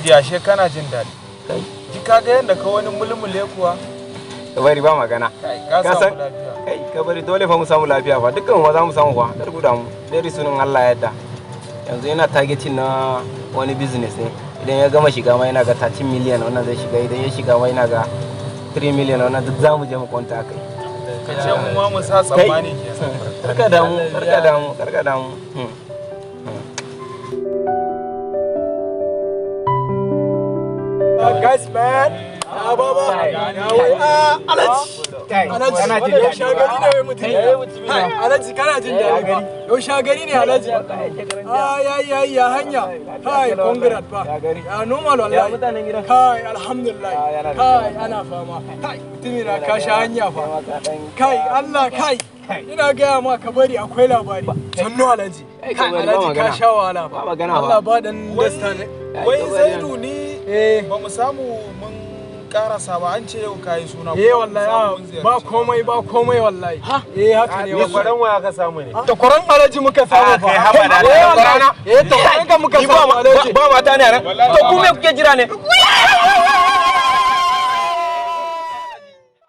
Alhaji ashe kana jin daɗi. Ji ka ga yadda ka wani mulmule kuwa? Ka bari ba magana. Ka samu lafiya. Kai ka bari dole fa mu samu lafiya fa dukkan mu za mu samu fa kar guda mu. Dai sunan Allah ya yarda. Yanzu yana targeting na wani business ne. Idan ya gama shiga ma yana ga 13 million wannan zai shiga idan ya shiga ma yana ga 3 million wannan duk za mu je mu kwanta kai. Ka ce mu ma mu sa tsammani kenan. Karka damu. Guys, man. Baba. Alhaji yau shagari ne wai mutum. Alhaji kana jin daɗi ba. Yau shagari ne Alhaji. Ya hanya. Kai, congrats fa. Ya normal wallahi. Kai, alhamdulillah. Kai, ana fama. Kai, mutumina ka sha hanya fa. Kai, Allah kai. Ina gaya ma ka bari akwai labari. Sannu Alhaji. Kai, Alhaji ka sha wahala fa. Allah ba dan dasta ne. Wai Zaidu ni ba mu samu mun karasa ba an ce yau kayi suna. Wallahi ba komai wallahi. Haka ne. Kwaran waya ka samu ne. Da kwaran Alhaji muka samu fa. Kai haba da kwarana. Da kwaran ka muka samu Alhaji. Ba mata ne nan. To ku me kuke jira ne?